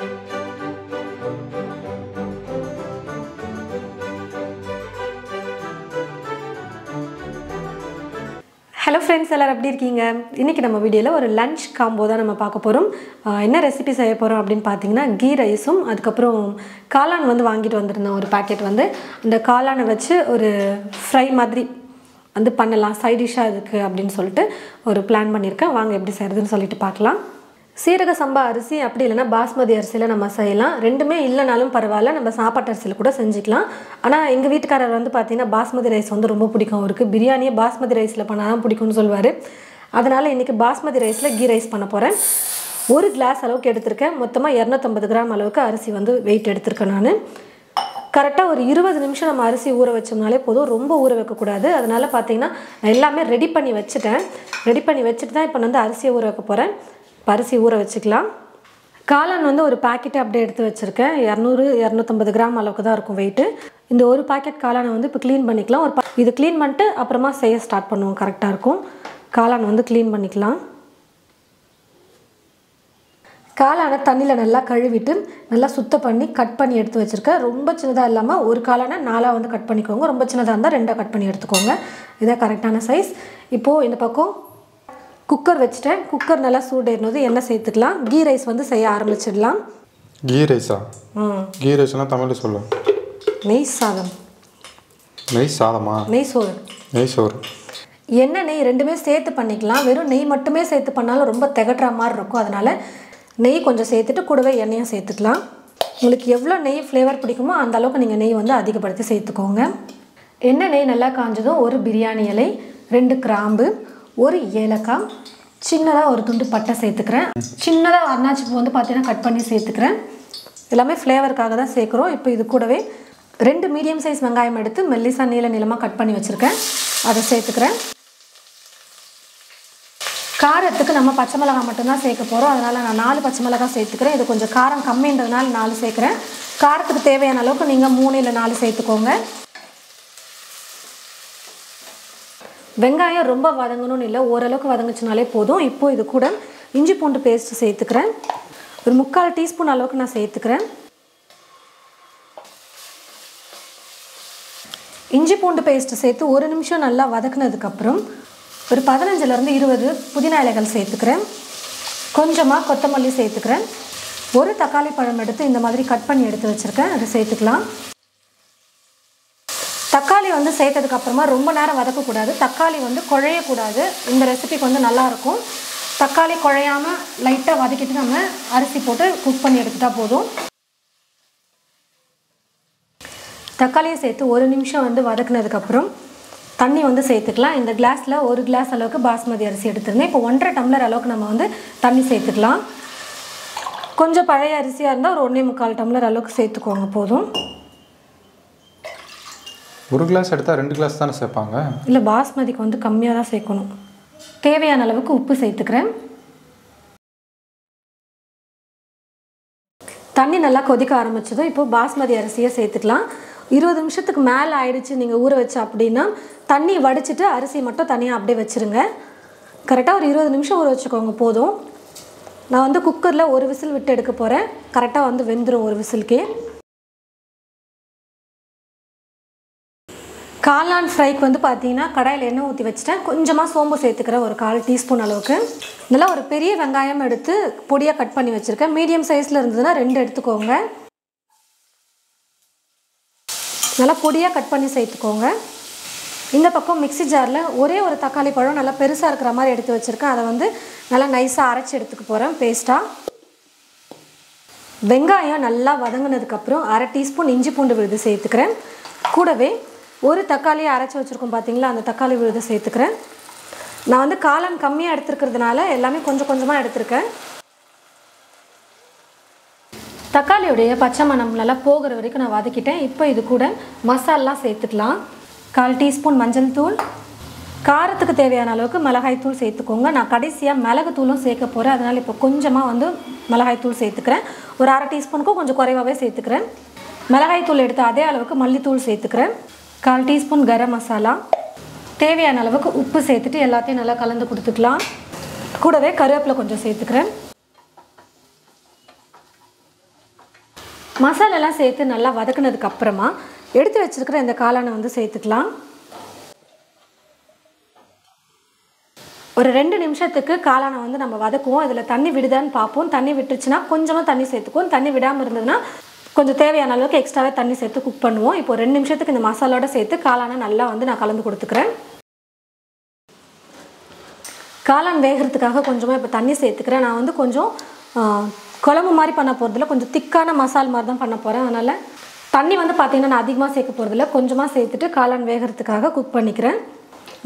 Hello friends, எல்லாரும் எப்படி இருக்கீங்க? இன்னைக்கு நம்ம வீடியோல ஒரு லஞ்ச் காம்போ தான் நம்ம பார்க்க போறோம். என்ன ரெசிபி செய்ய போறோம் அப்படினு பாத்தீங்கன்னா கீ ரைஸும் அதுக்கு அப்புறம் காளான் வந்து வாங்கிட்டு வந்திருந்தேன் ஒரு பாக்கெட் வந்து அந்த காளானை வச்சு ஒரு ஃப்ரை மாதிரி வந்து பண்ணலாம் சைடு டிஷ்ஷா இருக்கு அப்படினு சொல்லிட்டு ஒரு பிளான் பண்ணிருக்கேன். வாங்க எப்படி செய்யறதுன்னு சொல்லிட்டு பார்க்கலாம். சீரக சம்பா அரிசி அப்படி இல்லனா பாஸ்மதி அரிசில நம்ம செய்யலாம். ரெண்டுமே இல்லனாலும் பரவாயில்லை, நம்ம சாப்பாட்டு அரிசில கூட செஞ்சுக்கலாம். ஆனா எங்க வீட்டுக்காரர் வந்து பாத்தீங்கன்னா பாஸ்மதி ரைஸ் வந்து ரொம்ப பிடிக்கும் அவருக்கு. பிரியாணியே பாஸ்மதி ரைஸ்ல பண்ணா தான் பிடிக்கும்னு சொல்வாரு. அதனால இன்னைக்கு பாஸ்மதி ரைஸ்ல கீ ரைஸ் பண்ண போறேன். ஒரு கிளாஸ் அளவுக்கு எடுத்துர்க்கேன். மொத்தமா 250 கிராம் அளவுக்கு அரிசி வந்து வெயிட் எடுத்துர்க்கேன் நான். கரெக்டா ஒரு 20 நிமிஷம் நம்ம அரிசி ஊற வச்சோம்னாலே போதும், ரொம்ப ஊற வைக்க கூடாது. அதனால பாத்தீங்கன்னா நான் எல்லாமே ரெடி பண்ணி வச்சிட்டேன். ரெடி பண்ணி வச்சிட்டு தான் இப்போ வந்து அரிசியை ஊற வைக்க போறேன். அரிசி ஊற வச்சுக்கலாம். காளான் வந்து ஒரு பாக்கெட் அப்படியே எடுத்து வச்சிருக்கேன். 200-250 கிராம் அளவுக்கு தான் இருக்கும் வெயிட். இந்த ஒரு பாக்கெட் காளானை வந்து இப்போ க்ளீன் பண்ணிக்கலாம். இது க்ளீன் பண்ணிட்டு அப்புறமா செய்ய ஸ்டார்ட் பண்ணுவோம், கரெக்டா இருக்கும். காளான் வந்து க்ளீன் பண்ணிக்கலாம். காளானை தண்ணியில் நல்லா கழுவிட்டு நல்லா சுத்தம் பண்ணி கட் பண்ணி எடுத்து வச்சுருக்கேன். ரொம்ப சின்னதாக இல்லாமல் ஒரு காளானை 4 வந்து கட் பண்ணிக்கோங்க. ரொம்ப சின்னதாக இருந்தால் 2 கட் பண்ணி எடுத்துக்கோங்க. இதான் கரெக்டான சைஸ். இப்போது இந்த பக்கம் குக்கர் வச்சுட்டேன். குக்கர் நல்லா சூடேறினது எண்ணெய் சேர்த்துக்கலாம். கீ ரைஸ் வந்து செய்ய ஆரம்பிச்சிடலாம். கீ ரைஸா? கீ ரைஸ்னா தமிழில் சொல்லு. நெய் சாதம். நெய் சாதமா? நெய் சோறு. நெய் சோறு. எண்ணெய் நெய் ரெண்டுமே சேர்த்து பண்ணிக்கலாம். வெறும் நெய் மட்டுமே சேர்த்து பண்ணாலும் ரொம்ப திகட்டுற மாதிரி இருக்கும். அதனால் நெய் கொஞ்சம் சேர்த்துட்டு கூடவே எண்ணெயும் சேர்த்துக்கலாம். உங்களுக்கு எவ்வளோ நெய் ஃப்ளேவர் பிடிக்குமோ அந்த அளவுக்கு நீங்கள் நெய் வந்து அதிகப்படுத்தி சேர்த்துக்கோங்க. எண்ணெய் நெய் நல்லா காஞ்சதும் ஒரு பிரியாணி இலை, 2 கிராம்பு, ஒரு ஏலக்காய், சின்னதாக ஒரு துண்டு பட்டை சேர்த்துக்கிறேன். சின்னதாக அன்னாச்சி பூ வந்து பார்த்தீங்கன்னா கட் பண்ணி சேர்த்துக்கிறேன். எல்லாமே ஃப்ளேவருக்காக தான் சேர்க்குறோம். இப்போ இது கூடவே 2 மீடியம் சைஸ் வெங்காயம் எடுத்து மெல்லிசா நீளமாக கட் பண்ணி வச்சுருக்கேன், அதை சேர்த்துக்கிறேன். காரத்துக்கு நம்ம பச்சை மிளகாய் மட்டும்தான் சேர்க்க போகிறோம். அதனால் நான் 4 பச்சை மிளகாய் சேர்த்துக்கிறேன். இது கொஞ்சம் காரம் கம்மின்றதுனால 4 சேர்க்குறேன். காரத்துக்கு தேவையான அளவுக்கு நீங்கள் 3 இல்லை 4 சேர்த்துக்கோங்க. வெங்காயம் ரொம்ப வதங்கணும்னு இல்லை, ஓரளவுக்கு வதங்குச்சுனாலே போதும். இப்போது இது கூட இஞ்சி பூண்டு பேஸ்ட்டு சேர்த்துக்கிறேன். ஒரு 3/4 டீஸ்பூன் அளவுக்கு நான் சேர்த்துக்கிறேன். இஞ்சி பூண்டு பேஸ்ட்டு சேர்த்து 1 நிமிஷம் நல்லா வதக்குனதுக்கப்புறம் ஒரு 15-20 புதினா இலைகள் சேர்த்துக்கிறேன். கொஞ்சமாக கொத்தமல்லி சேர்த்துக்கிறேன். ஒரு தக்காளி பழம் எடுத்து இந்த மாதிரி கட் பண்ணி எடுத்து வச்சுருக்கேன், அதை சேர்த்துக்கலாம். தக்காளி வந்து சேர்த்ததுக்கப்புறமா ரொம்ப நேரம் வதக்கக்கூடாது. தக்காளி வந்து குழையக்கூடாது. இந்த ரெசிபிக்கு வந்து நல்லாயிருக்கும். தக்காளி குழையாமல் லைட்டாக வதக்கிட்டு நம்ம அரிசி போட்டு குக் பண்ணி எடுத்துட்டால் போதும். தக்காளியை சேர்த்து 1 நிமிஷம் வந்து வதக்குனதுக்கப்புறம் தண்ணி வந்து சேர்த்துக்கலாம். இந்த கிளாஸில் 1 கிளாஸ் அளவுக்கு பாஸ்மதி அரிசி எடுத்துருங்க. இப்போ 1.5 டம்ளர் அளவுக்கு நம்ம வந்து தண்ணி சேர்த்துக்கலாம். கொஞ்சம் பழைய அரிசியாக இருந்தால் ஒரு 1.25 டம்ளர் அளவுக்கு சேர்த்துக்கோங்க போதும். 1 கிளாஸ் எடுத்தால் 2 கிளாஸ் தானே சேர்ப்பாங்க? இல்லை, பாஸ்மதிக்கு வந்து கம்மியாக தான் சேர்க்கணும். தேவையான அளவுக்கு உப்பு சேர்த்துக்கிறேன். தண்ணி நல்லா கொதிக்க ஆரம்பிச்சதும் இப்போ பாஸ்மதி அரிசியை சேர்த்துக்கலாம். 20 நிமிஷத்துக்கு மேலே ஆயிடுச்சு நீங்கள் ஊற வச்சு அப்படின்னா தண்ணி வடிச்சிட்டு அரிசி மட்டும் தனியாக அப்படியே வச்சுருங்க. கரெக்டாக ஒரு 20 நிமிஷம் ஊற வச்சுக்கோங்க போதும். நான் வந்து குக்கரில் 1 விசில் விட்டு எடுக்க போகிறேன். கரெக்டாக வந்து வெந்துடும் 1 விசிலுக்கே. காளான் ஃப்ரைக்கு வந்து பார்த்தீங்கன்னா கடாயில் எண்ணெய் ஊற்றி வச்சுட்டேன். கொஞ்சமாக சோம்பு சேர்த்துக்கிறேன், ஒரு 1/4 டீஸ்பூன் அளவுக்கு. நல்லா ஒரு பெரிய வெங்காயம் எடுத்து பொடியாக கட் பண்ணி வச்சுருக்கேன். மீடியம் சைஸில் இருந்ததுன்னா 2 எடுத்துக்கோங்க. நல்லா பொடியாக கட் பண்ணி சேர்த்துக்கோங்க. இந்த பக்கம் மிக்ஸி ஜாரில் ஒரே ஒரு தக்காளி பழம் நல்லா பெருசாக இருக்கிற மாதிரி எடுத்து வச்சுருக்கேன். அதை வந்து நல்லா நைஸாக அரைச்சி எடுத்துக்க போகிறேன் பேஸ்ட்டாக. வெங்காயம் நல்லா வதங்கினதுக்கப்புறம் 1/2 டீஸ்பூன் இஞ்சி பூண்டு விழுது சேர்த்துக்கிறேன். கூடவே ஒரு தக்காளியை அரைச்சி வச்சுருக்கோம் பார்த்தீங்களா, அந்த தக்காளி விழுதை சேர்த்துக்கிறேன். நான் வந்து காளான் கம்மியாக எடுத்துருக்கிறதுனால எல்லாமே கொஞ்சம் கொஞ்சமாக எடுத்துருக்கேன். தக்காளியுடைய பச்சை மணம் நல்லா போகிற வரைக்கும் நான் வதக்கிட்டேன். இப்போ இது கூட மசாலெலாம் சேர்த்துக்கலாம். 1/4 டீஸ்பூன் மஞ்சள் தூள், காரத்துக்கு தேவையான அளவுக்கு மிளகாய் தூள் சேர்த்துக்கோங்க. நான் கடைசியாக மிளகு தூளும் சேர்க்க போகிறேன். அதனால் இப்போ கொஞ்சமாக வந்து மிளகாய் தூள் சேர்த்துக்கிறேன். ஒரு 1/2 டீஸ்பூனுக்கும் கொஞ்சம் குறைவாகவே சேர்த்துக்கிறேன். மிளகாய் தூள் எடுத்து அதே அளவுக்கு மல்லித்தூள் சேர்த்துக்கிறேன். 1/4 டீஸ்பூன் கரம் மசாலா, தேவையான அளவுக்கு உப்பு சேர்த்துட்டு எல்லாத்தையும் நல்லா கலந்து கொடுத்துக்கலாம். கூடவே கருவேப்பிலை கொஞ்சம் சேர்த்துக்கிறேன். மசாலாலாம் சேர்த்து நல்லா வதக்குனதுக்கு அப்புறமா எடுத்து வச்சிருக்கிற இந்த காளானை வந்து சேர்த்துக்கலாம். ஒரு 2 நிமிஷத்துக்கு காளானை வந்து நம்ம வதக்குவோம். இதில் தண்ணி விடுதான்னு பார்ப்போம். தண்ணி விட்டுச்சுன்னா கொஞ்சமாக தண்ணி சேர்த்துக்குவோம். தண்ணி விடாமல் இருந்ததுன்னா கொஞ்சம் தேவையான அளவுக்கு எக்ஸ்ட்ராவே தண்ணி சேர்த்து குக் பண்ணுவோம். இப்போ 2 நிமிஷத்துக்கு இந்த மசாலோட சேர்த்து காளானை நல்லா வந்து நான் கலந்து கொடுத்துக்கிறேன். காளான் வேகிறதுக்காக கொஞ்சமாக இப்போ தண்ணி சேர்த்துக்கிறேன். நான் வந்து கொஞ்சம் குழம்பு மாதிரி பண்ண போகிறதில்ல, கொஞ்சம் திக்கான மசால் மாதிரி தான் பண்ண போகிறேன். அதனால் தண்ணி வந்து பார்த்திங்கன்னா நான் அதிகமாக சேர்க்க போகிறதில்ல, கொஞ்சமாக சேர்த்துட்டு காளான் வேகிறதுக்காக குக் பண்ணிக்கிறேன்.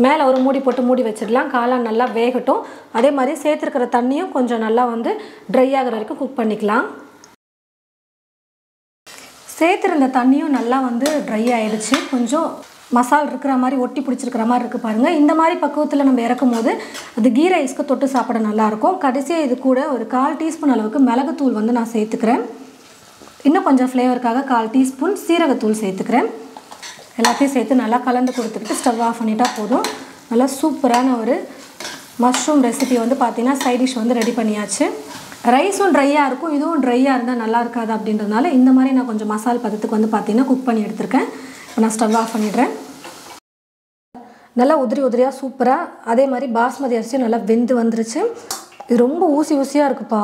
மேலே ஒரு மூடி போட்டு மூடி வச்சிடலாம். காளான் நல்லா வேகட்டும். அதே மாதிரி சேர்த்துருக்கிற தண்ணியும் கொஞ்சம் நல்லா வந்து ட்ரை ஆகிற வரைக்கும் குக் பண்ணிக்கலாம். சேர்த்துருந்த தண்ணியும் நல்லா வந்து ட்ரை ஆகிடுச்சு. கொஞ்சம் மசால் இருக்கிற மாதிரி ஒட்டி பிடிச்சிருக்கிற மாதிரி இருக்குது பாருங்கள். இந்த மாதிரி பக்குவத்தில் நம்ம இறக்கும் போது அது கீ ரைஸ்க்கு தொட்டு சாப்பிட நல்லாயிருக்கும். கடைசியாக இது கூட ஒரு 1/4 டீஸ்பூன் அளவுக்கு மிளகுத்தூள் வந்து நான் சேர்த்துக்கிறேன். இன்னும் கொஞ்சம் ஃப்ளேவருக்காக 1/4 டீஸ்பூன் சீரகத்தூள் சேர்த்துக்கிறேன். எல்லாத்தையும் சேர்த்து நல்லா கலந்து கொடுத்துக்கிட்டு ஸ்டவ் ஆஃப் பண்ணிட்டா போதும். நல்லா சூப்பரான ஒரு மஷ்ரூம் ரெசிபி வந்து பார்த்திங்கன்னா சைட் டிஷ் வந்து ரெடி பண்ணியாச்சு. ரைஸும் ட்ரையாக இருக்கும், இதுவும் ட்ரையாக இருந்தால் நல்லா இருக்காது அப்படின்றதுனால இந்த மாதிரி நான் கொஞ்சம் மசால் பதத்துக்கு வந்து பார்த்திங்கன்னா குக் பண்ணி எடுத்திருக்கேன். இப்போ நான் ஸ்டவ் ஆஃப் பண்ணிடுறேன். நல்லா உதிரி உதிரியாக சூப்பராக அதே மாதிரி பாஸ்மதி அரிசியும் நல்லா வெந்து வந்துருச்சு. இது ரொம்ப ஊசியாக இருக்குப்பா.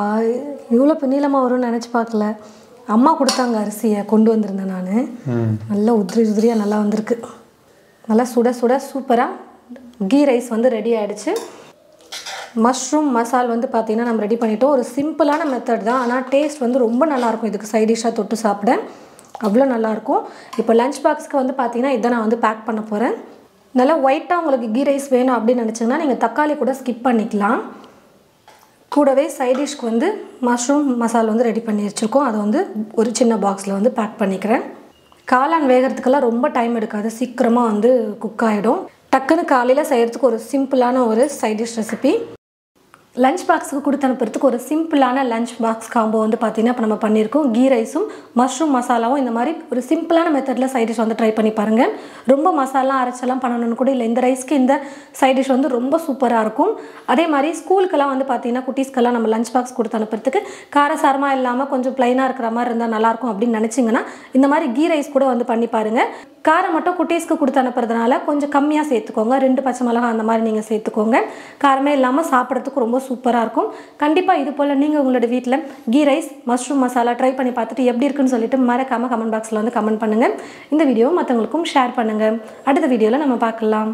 இவ்வளோ நீளமாக வரும்னு நினச்சி பார்க்கல. அம்மா கொடுத்தாங்க அரிசியை, கொண்டு வந்திருந்தேன் நான். நல்லா உதிரியாக நல்லா வந்திருக்கு. நல்லா சுட சுட சூப்பராக கீ ரைஸ் வந்து ரெடி ஆகிடுச்சு. மஷ்ரூம் மசால் வந்து பார்த்திங்கன்னா நம்ம ரெடி பண்ணிட்டோம். ஒரு சிம்பிளான மெத்தட் தான், ஆனால் டேஸ்ட் வந்து ரொம்ப நல்லாயிருக்கும். இதுக்கு சைட் டிஷ்ஷாக தொட்டு சாப்பிட அவ்வளோ நல்லாயிருக்கும். இப்போ லஞ்ச் பாக்ஸ்க்கு வந்து பார்த்திங்கன்னா இதை நான் வந்து பேக் பண்ண போகிறேன். நல்லா ஒயிட்டாக உங்களுக்கு கீ ரைஸ் வேணும் அப்படின்னு நினச்சிங்கன்னா நீங்கள் தக்காளி கூட ஸ்கிப் பண்ணிக்கலாம். கூடவே சைட் டிஷ்க்கு வந்து மஷ்ரூம் மசால் வந்து ரெடி பண்ணி வச்சுருக்கோம். அதை வந்து ஒரு சின்ன பாக்ஸில் வந்து பேக் பண்ணிக்கிறேன். காளான் வேகிறதுக்கெல்லாம் ரொம்ப டைம் எடுக்காது, சீக்கிரமாக வந்து குக் ஆகிடும். டக்குன்னு காலையில் செய்கிறதுக்கு ஒரு சிம்பிளான ஒரு சைட் டிஷ் ரெசிபி. லஞ்ச் பாக்ஸுக்கு கொடுத்து அனுப்புறதுக்கு ஒரு சிம்பிளான லஞ்ச் பாக்ஸ் காம்போ வந்து பார்த்திங்கன்னா இப்போ நம்ம பண்ணியிருக்கோம். கீ ரைஸும் மஷ்ரூம் மசாலாவும் இந்த மாதிரி ஒரு சிம்பிளான மெத்தடில் சைட் டிஷ் வந்து ட்ரை பண்ணி பாருங்கள். ரொம்ப மசாலா அரைச்செல்லாம் பண்ணணும்னு கூட இல்லை. இந்த ரைஸ்க்கு இந்த சைட் டிஷ் வந்து ரொம்ப சூப்பராக இருக்கும். அதே மாதிரி ஸ்கூலுக்கெல்லாம் வந்து பார்த்திங்கன்னா குட்டீஸ்க்கெல்லாம் நம்ம லஞ்ச் பாக்ஸ் கொடுத்து அனுப்புறதுக்கு காரசாரமாக இல்லாமல் கொஞ்சம் ப்ளைனாக இருக்கிற மாதிரி இருந்தால் நல்லாயிருக்கும் அப்படின்னு நினச்சிங்கன்னா இந்த மாதிரி கீ ரைஸ் கூட வந்து பண்ணி பாருங்கள். காரம் மட்டும் குட்டீஸ்க்கு கொடுத்து அனுப்புறதுனால கொஞ்சம் கம்மியாக சேர்த்துக்கோங்க. 2 பச்சை மிளகா அந்த மாதிரி நீங்கள் சேர்த்துக்கோங்க. காரமே இல்லாமல் சாப்பிட்றதுக்கு ரொம்ப சூப்பராக இருக்கும். கண்டிப்பாக இது போல் நீங்கள் உங்களோட வீட்டில் ghee rice mushroom masala try பண்ணி பார்த்துட்டு எப்படி இருக்குன்னு சொல்லிட்டு மறக்காமல் கமெண்ட் பாக்ஸில் வந்து கமெண்ட் பண்ணுங்கள். இந்த வீடியோவை மற்றவங்களுக்கும் ஷேர் பண்ணுங்கள். அடுத்த வீடியோவில் நம்ம பார்க்கலாம்.